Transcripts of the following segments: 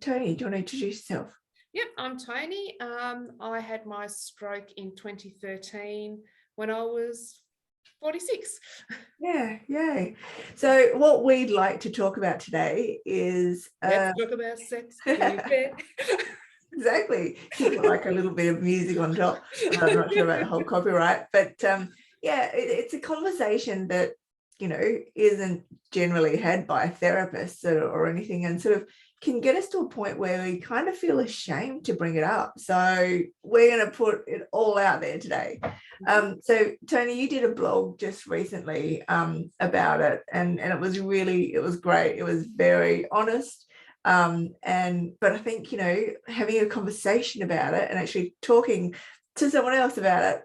Tony, do you want to introduce yourself? Yep, I'm Tony. I had my stroke in 2013 when I was 46. Yeah, yay. So what we'd like to talk about today is Let's talk about sex, baby. exactly. Should put like a little bit of music on top. I'm not sure about the whole copyright, but yeah, it's a conversation that isn't generally had by therapists or anything, and sort of can get us to a point where we kind of feel ashamed to bring it up. So we're going to put it all out there today. So Tony, you did a blog just recently about it, and it was great. It was very honest. But I think, having a conversation about it and actually talking to someone else about it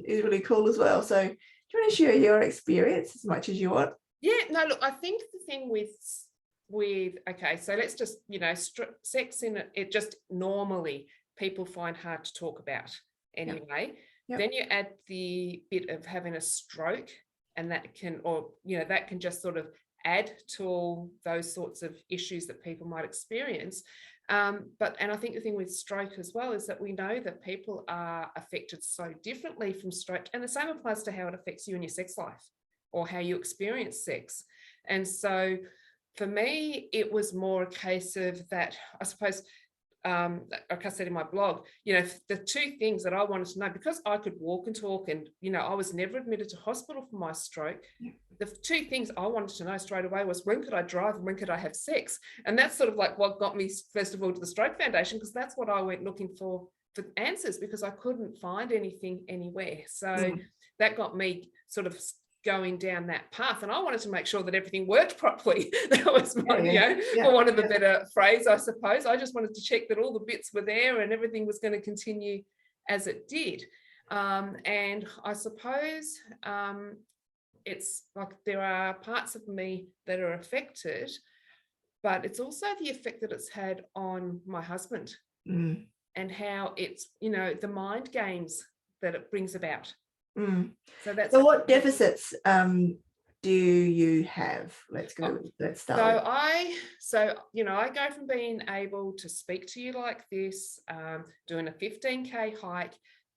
is really cool as well. So do you want to share your experience as much as you want? Yeah, no, look, I think the thing with okay, so let's just, sex in it just normally people find hard to talk about anyway. Yep. Then you add the bit of having a stroke, and that can just sort of add to all those sorts of issues that people might experience. And I think the thing with stroke as well is that we know that people are affected so differently from stroke, and the same applies to how it affects you in your sex life or how you experience sex. And so for me, it was more a case of that, I suppose, like I said in my blog, the two things that I wanted to know, because I could walk and talk and, I was never admitted to hospital for my stroke. The two things I wanted to know straight away was, when could I drive and when could I have sex? And that's sort of like what got me, first of all, to the Stroke Foundation, because that's what I went looking for answers, because I couldn't find anything anywhere. So that got me sort of going down that path, and I wanted to make sure that everything worked properly. That was my, for want of a better phrase, I suppose. I just wanted to check that all the bits were there and everything was going to continue as it did. And I suppose it's like there are parts of me that are affected, but it's also the effect that it's had on my husband and how it's, the mind games that it brings about. So what deficits do you have? Let's start. So I go from being able to speak to you like this, doing a 15K hike,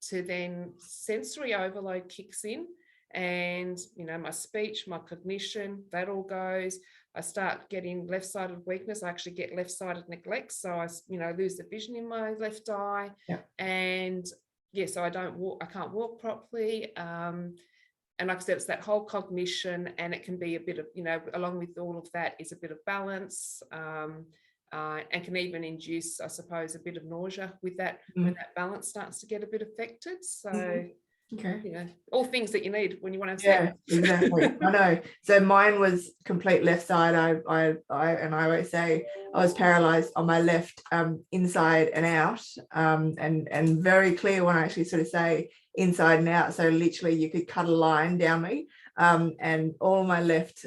to then sensory overload kicks in, and my speech, my cognition, that all goes. I start getting left-sided weakness. I actually get left-sided neglect, so I lose the vision in my left eye. And so I can't walk properly. And like I said, it's that whole cognition, and it can be a bit of, along with all of that is a bit of balance, and can even induce, I suppose, a bit of nausea with that when that balance starts to get a bit affected. So, all things that you need when you want to have sex. Exactly. I know. So mine was complete left side. I always say I was paralyzed on my left, inside and out, and very clear when I actually sort of say inside and out. So literally you could cut a line down me, and all my left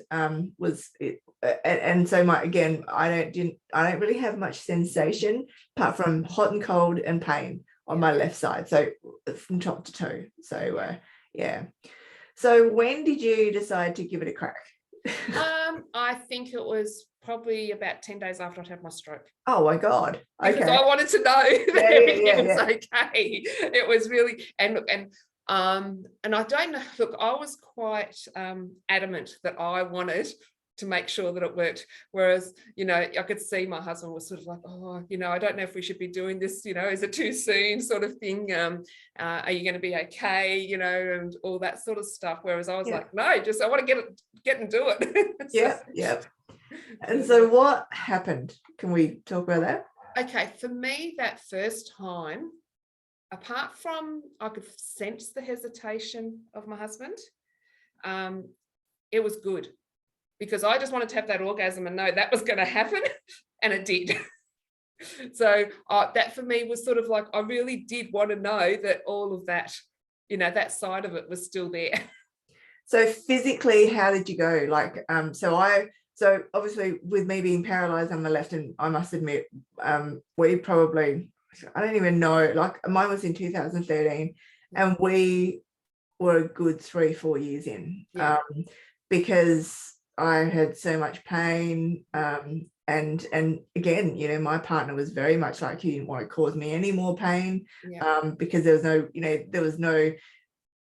was it. And so I don't really have much sensation apart from hot and cold and pain on my left side, so from top to toe. So so when did you decide to give it a crack? I think it was probably about 10 days after I'd had my stroke. Oh my God. Okay. Because I wanted to know that everything was okay. It was really, and I don't know, look, I was quite adamant that I wanted to make sure that it worked. Whereas, I could see my husband was sort of like, oh, I don't know if we should be doing this, is it too soon, sort of thing. Are you going to be okay, and all that sort of stuff. Whereas I was like, no, just I want to get and do it. Yeah. And so what happened? Can we talk about that? Okay, for me, that first time, apart from I could sense the hesitation of my husband, it was good. Because I just wanted to have that orgasm and know that was going to happen, and it did. So that for me was sort of like, I really did want to know that all of that, that side of it was still there. So physically, how did you go? Like, so obviously with me being paralyzed on the left, and I must admit, we probably, I don't even know, like mine was in 2013, and we were a good 3-4 years in, because I had so much pain. And again, you know, my partner was very much like, he didn't want to cause me any more pain, Yeah. because there was no, you know, there was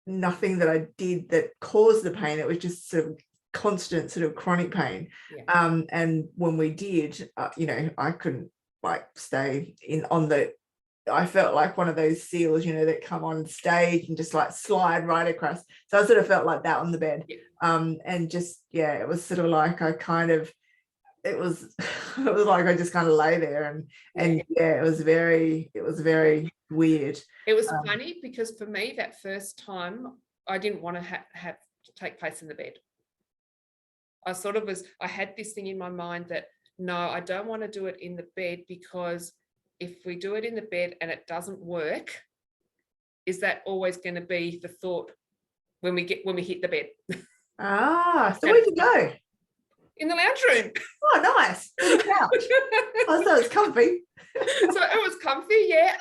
nothing that I did that caused the pain. It was just sort of constant sort of chronic pain. Yeah. And when we did, you know, I couldn't like stay in on the, I felt like one of those seals, you know, that come on stage and just like slide right across. So I sort of felt like that on the bed. Yeah. And just, yeah, it was sort of like I kind of, it was it was like I just kind of lay there, and yeah, it was very weird. It was Um, funny because for me, that first time, I didn't want to have to take place in the bed. I sort of was, I had this thing in my mind that no, I don't want to do it in the bed, because if we do it in the bed and it doesn't work, is that always going to be the thought when we hit the bed? so where'd you go? In the lounge room. Oh, nice. On the couch. Oh, so it's comfy. So it was comfy, yeah.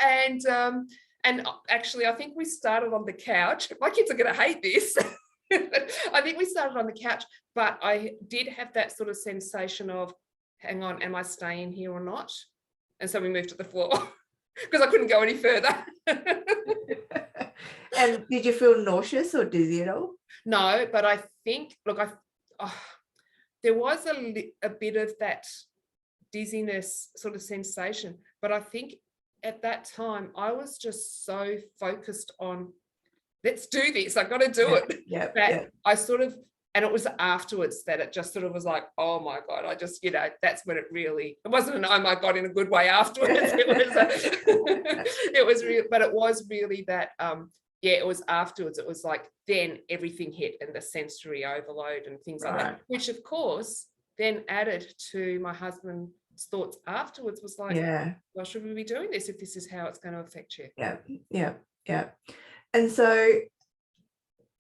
And actually, I think we started on the couch. My kids are going to hate this. I think we started on the couch, but I did have that sort of sensation of, hang on, am I staying here or not? And so we moved to the floor because I couldn't go any further. And did you feel nauseous or dizzy at all? No, but I think, look, there was a bit of that dizziness sort of sensation, but I think at that time I was just so focused on, let's do this, I've got to do it. Yeah. I sort of, and it was afterwards that it just sort of was like, oh my God, I just, you know, that's when it wasn't an oh my God in a good way afterwards. It was real, but it was really that, yeah, it was afterwards. It was like, then everything hit and the sensory overload and things like that, which of course then added to my husband's thoughts afterwards, was like, well, should we be doing this if this is how it's going to affect you? Yeah. And so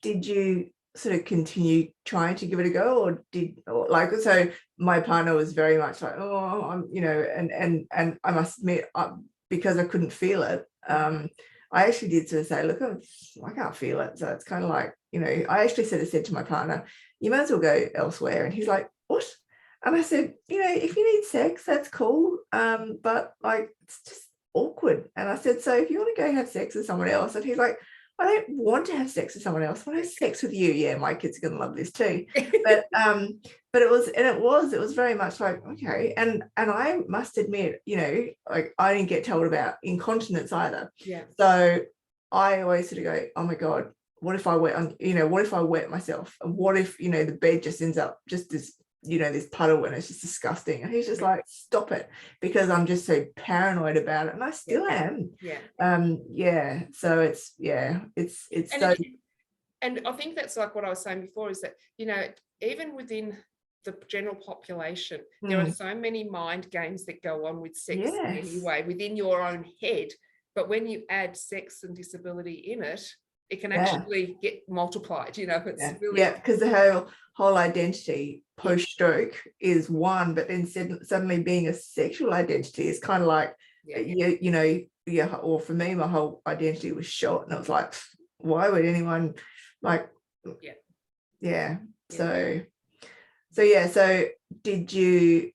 did you sort of continue trying to give it a go, or like, so my partner was very much like, oh, I'm, you know, and I must admit, because I couldn't feel it, I actually did sort of say, look, I can't feel it. So it's kind of like, you know, I actually sort of said to my partner, you might as well go elsewhere. And he's like, what? And I said, you know, if you need sex, that's cool. But like, it's just awkward. And I said, so if you want to go have sex with someone else, and he's like, I don't want to have sex with someone else. I want to have sex with you. Yeah, my kids are going to love this too. But it was very much like, okay. And I must admit, you know, like I didn't get told about incontinence either. Yeah. So I always sort of go, oh my God, what if I wet myself? And what if, you know, the bed just ends up just this, you know, this puddle, and it's just disgusting. And he's just like, stop it, because I'm just so paranoid about it. And I still am. So it's so. And I think that's like what I was saying before, is that, you know, even within the general population, there are so many mind games that go on with sex anyway, within your own head. But when you add sex and disability in it, it can actually get multiplied, you know. It's really, because the whole identity post-stroke is one, but then suddenly being a sexual identity is kind of like, you know, or for me, my whole identity was shot, and it was like, why would anyone like, so did you,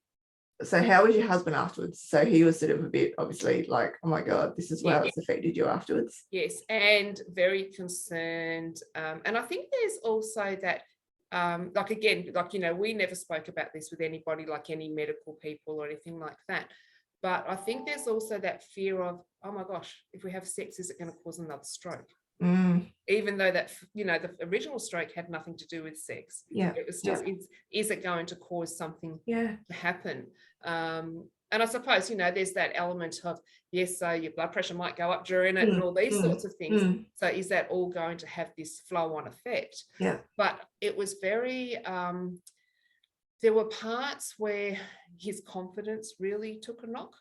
so how was your husband afterwards? So he was sort of a bit, obviously, like, oh my God, this is how it's affected you afterwards. Yes, and very concerned. And I think there's also that, like, again, like, you know, we never spoke about this with anybody, like any medical people or anything like that. But I think there's also that fear of, oh my gosh, if we have sex, is it going to cause another stroke? Even though that, you know, the original stroke had nothing to do with sex. It was just, is it going to cause something to happen? And I suppose, you know, there's that element of, yes, so your blood pressure might go up during it and all these sorts of things. So is that all going to have this flow-on effect? But it was very, there were parts where his confidence really took a knock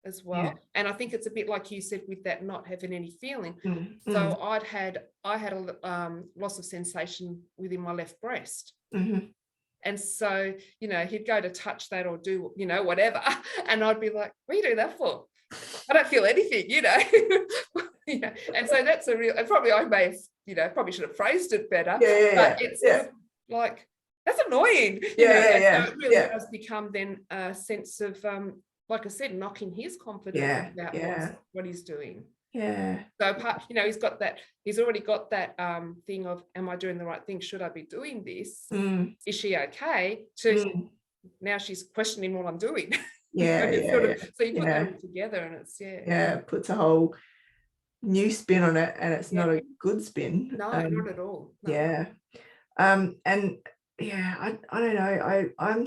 as well. And I think it's a bit like you said, with that not having any feeling. So I had a loss of sensation within my left breast. And so, you know, he'd go to touch that or do, you know, whatever. And I'd be like, what are you doing that for? I don't feel anything, you know. And so that's a real, and probably I may have, you know, probably should have phrased it better. But it's like, that's annoying. Yeah. So it really does become then a sense of, like I said, knocking his confidence about what he's doing. Yeah. So he's already got that thing of, am I doing the right thing? Should I be doing this? Is she okay? Now she's questioning what I'm doing. Yeah. So you put that all together, and it's it puts a whole new spin on it, and it's not a good spin. No, not at all. No. Yeah. And I don't know. I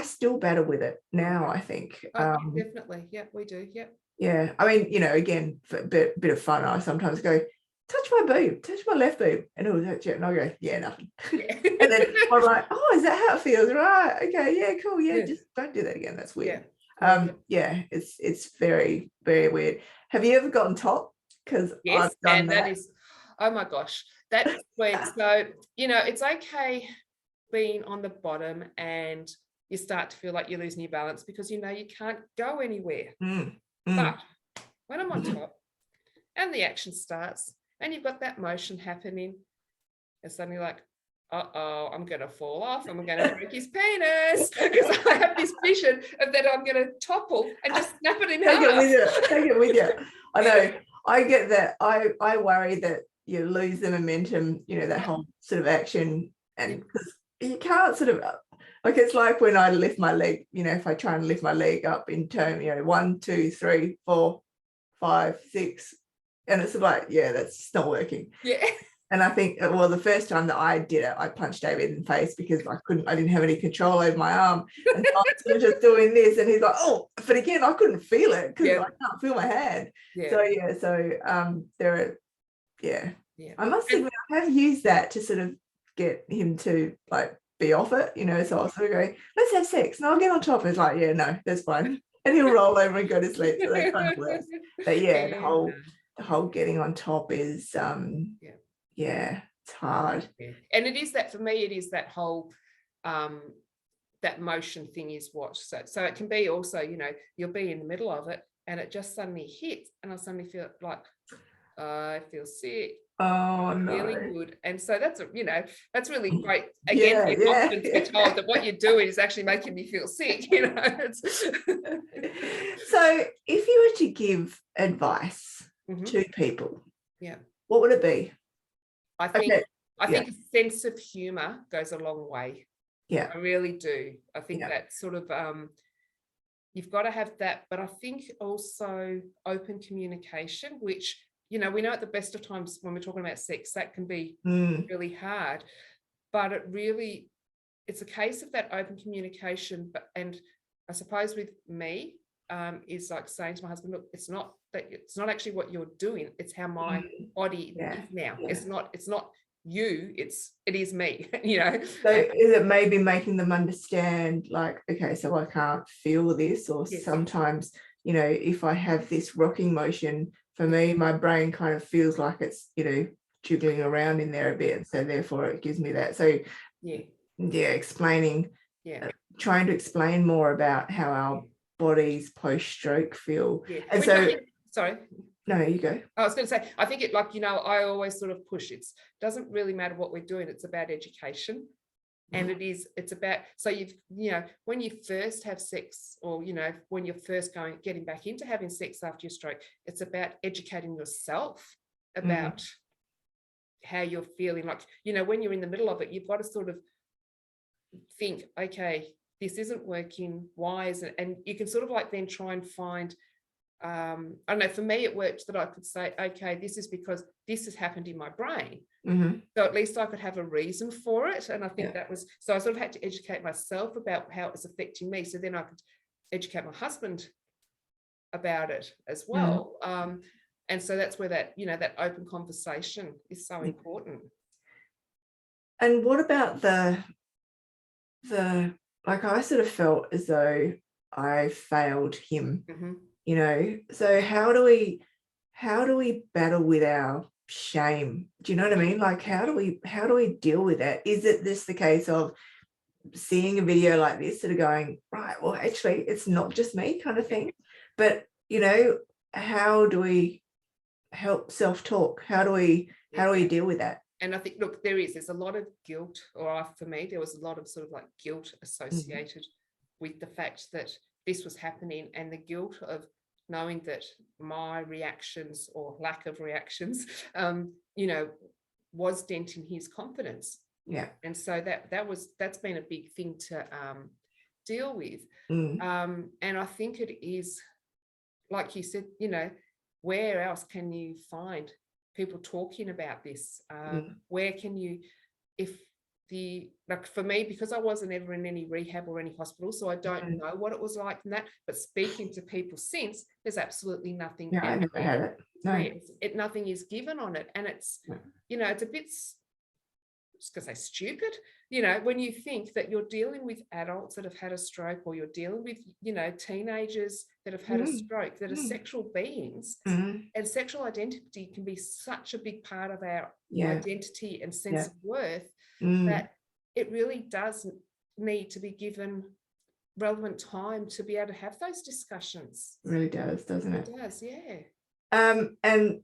still battle with it now, I think. Definitely. Yeah, we do. Yeah. Yeah. I mean, again, for a bit of fun, I sometimes go, touch my boob, touch my left boob, and it'll touch it, and I'll go, yeah, nothing. And then I'm like, oh, is that how it feels? Right. Okay. Yeah, cool. Yeah, just don't do that again. That's weird. It's very, very weird. Have you ever gotten top? Because yes, I've done and that is, oh my gosh, that's when, so it's okay being on the bottom and you start to feel like you're losing your balance because you can't go anywhere. But when I'm on top and the action starts and you've got that motion happening, it's suddenly like, I'm going to fall off, I'm going to break his penis, because I have this vision of that I'm going to topple and just snap it in half. Take it with you. I know. I get that. I worry that you lose the momentum, that whole sort of action, and because you can't sort of, like, it's like when I lift my leg, if I try and lift my leg up in term, 1, 2, 3, 4, 5, 6, and it's like, that's just not working. Yeah. And I think, well, the first time that I did it, I punched David in the face because I didn't have any control over my arm. And so I was sort of just doing this, and he's like, oh, but again, I couldn't feel it because I can't feel my hand. Yeah. So there are, I must admit, I have used that to sort of get him to like be off it, so I'll sort of go, let's have sex. And I'll get on top. It's like, no, that's fine. And he'll roll over and go to sleep. So that kind of works. But the whole getting on top is, it's hard. And it is that, for me, it is that whole that motion thing is what, so it can be also, you'll be in the middle of it and it just suddenly hits and I suddenly feel like I feel sick. Oh no. Feeling good. And so that's really great. Again, you're often to be told that what you're doing is actually making me feel sick. So if you were to give advice to people, what would it be? I think a sense of humor goes a long way. I really do. I think that sort of you've got to have that, but I think also open communication, which we know at the best of times when we're talking about sex, that can be really hard, but it's a case of that open communication. And I suppose with me, is like saying to my husband, look, it's not actually what you're doing, it's how my body is now. It's not you, it is me. So is it maybe making them understand, like, okay, so I can't feel this, or sometimes if I have this rocking motion, for me, my brain kind of feels like it's, jiggling around in there a bit. So therefore it gives me that. So explaining, trying to explain more about how our bodies post-stroke feel. And sorry. No, you go. I was going to say, I think it, like, I always sort of push, it doesn't really matter what we're doing. It's about education. And it's about, so when you first have sex, or, when you're first getting back into having sex after your stroke, it's about educating yourself about how you're feeling. Like, when you're in the middle of it, you've got to sort of think, okay, this isn't working. Why is it? And you can sort of like then try and find, I don't know, for me, it worked that I could say, okay, this is because this has happened in my brain. So at least I could have a reason for it. And I think that was, so I sort of had to educate myself about how it was affecting me. So then I could educate my husband about it as well. And so that's where that, that open conversation is so important. And what about the like, I sort of felt as though I failed him, so how do we battle with our shame? Do you know what I mean? Like, how do we deal with that? Is it this the case of seeing a video like this that are going, right, well, actually it's not just me, kind of thing? But how do we help self-talk? How do we deal with that? And I think, look, there's a lot of guilt, for me, there was a lot of sort of like guilt associated with the fact that this was happening, and the guilt of knowing that my reactions or lack of reactions, you know, was denting his confidence. Yeah. And so that's been a big thing to deal with. Mm. And I think it is, like you said, you know, where else can you find people talking about this? Where can you, if like for me, because I wasn't ever in any rehab or any hospital, so I don't know what it was like from that, but speaking to people since, there's absolutely nothing. Yeah, I never had it. No. Nothing is given on it. And it's, you know, it's a bit, just gonna say stupid, you know, when you think that you're dealing with adults that have had a stroke, or you're dealing with, you know, teenagers that have had a stroke, that are sexual beings, and sexual identity can be such a big part of our identity and sense of worth, that it really does need to be given relevant time to be able to have those discussions. It really does, doesn't it? It does, yeah. And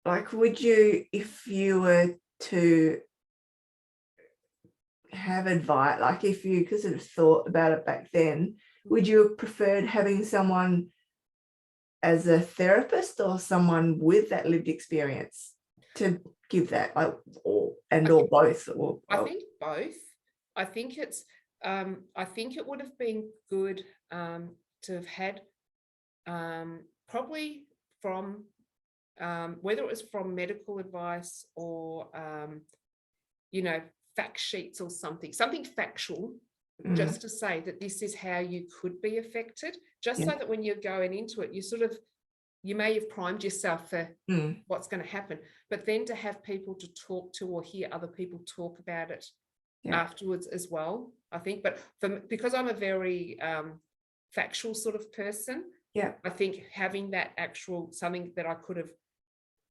like, would you, if you were to have advice, like if you could sort of thought about it back then, would you have preferred having someone as a therapist or someone with that lived experience to give that, like, or both? Or I think both. I think it's I think it would have been good to have had probably from whether it was from medical advice or you know, fact sheets or something factual, just to say that this is how you could be affected, just so that when you're going into it, you may have primed yourself for what's going to happen, but then to have people to talk to or hear other people talk about it afterwards as well, I think. But because I'm a very factual sort of person, I think having that actual something that I could have,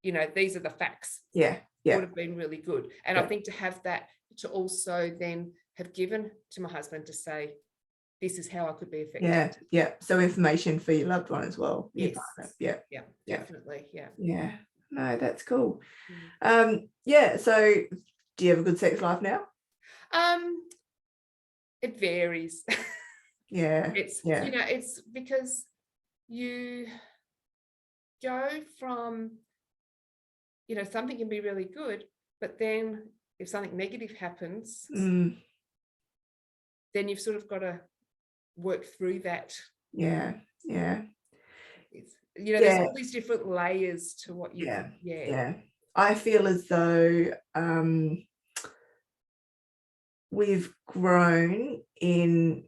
you know, these are the facts, would have been really good. And I think to have that, to also then have given to my husband to say, this is how I could be affected. So information for your loved one as well. Yes. Definitely. No, that's cool. So do you have a good sex life now? It varies. It's you know, it's because you go from, you know, something can be really good, but then if something negative happens, then you've sort of got to work through that. It's, you know, there's all these different layers to what you I feel as though we've grown in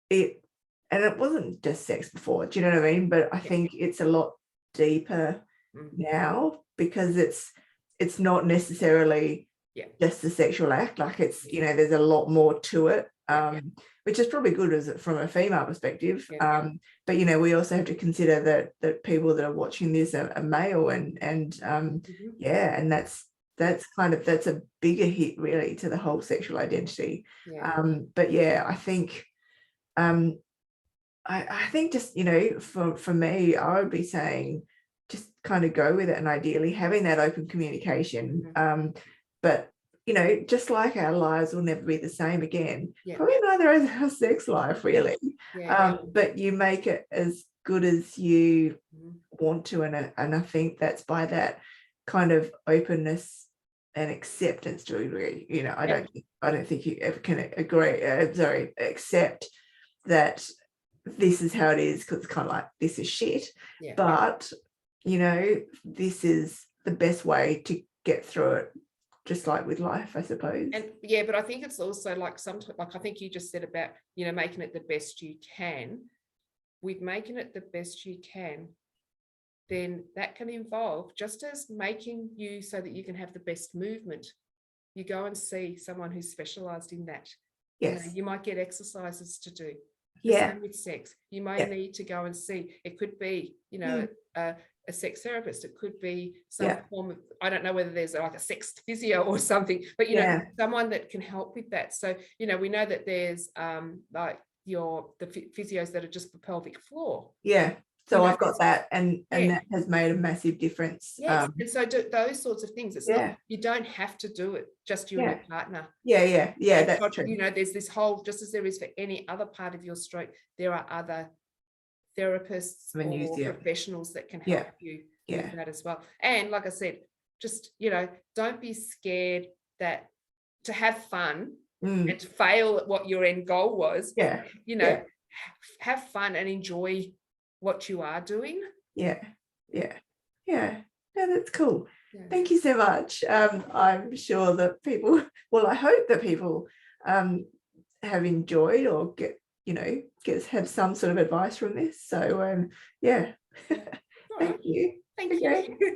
it, and it wasn't just sex before, do you know what I mean? But I think it's a lot deeper now, because it's not necessarily just the sexual act, like it's, you know, there's a lot more to it, which is probably good as from a female perspective, but you know, we also have to consider that people that are watching this are male, and and that's a bigger hit really to the whole sexual identity. But I think I think just, you know, for me, I would be saying just kind of go with it, and ideally having that open communication. But you know, just like our lives will never be the same again, probably neither is our sex life really. But you make it as good as you want to, and I think that's by that kind of openness and acceptance to agree. You know, I don't think you ever can accept that this is how it is, because it's kind of like, this is shit, but you know, this is the best way to get through it, just like with life, I suppose. And but I think it's also like sometimes, like I think you just said about, you know, making it the best you can. With making it the best you can, then that can involve, just as making you so that you can have the best movement, you go and see someone who's specialized in that. You know, you might get exercises to do. Same with sex, you might need to go and see, it could be, you know, a sex therapist, it could be some form of, I don't know whether there's like a sex physio or something, but you know, someone that can help with that. So, you know, we know that there's like the physios that are just for pelvic floor. So know, I've got that, and Yeah. that has made a massive difference. yes, and so those sorts of things. It's Yeah. not, you don't have to do it just you and your partner. Yeah, And that's God, true. you know, there's this whole, just as there is for any other part of your stroke, there are other therapists Avenues, or yeah. professionals that can Yeah. help you Yeah. with that as well. And like I said, just, you know, don't be scared that to have fun Mm. and to fail at what your end goal was, Yeah. you know, Yeah. have fun and enjoy what you are doing. Yeah. That's cool. Yeah. Thank you so much. I'm sure that people, well, I hope that people have enjoyed or have some sort of advice from this. So yeah. All right. Thank you. Thank Okay. you.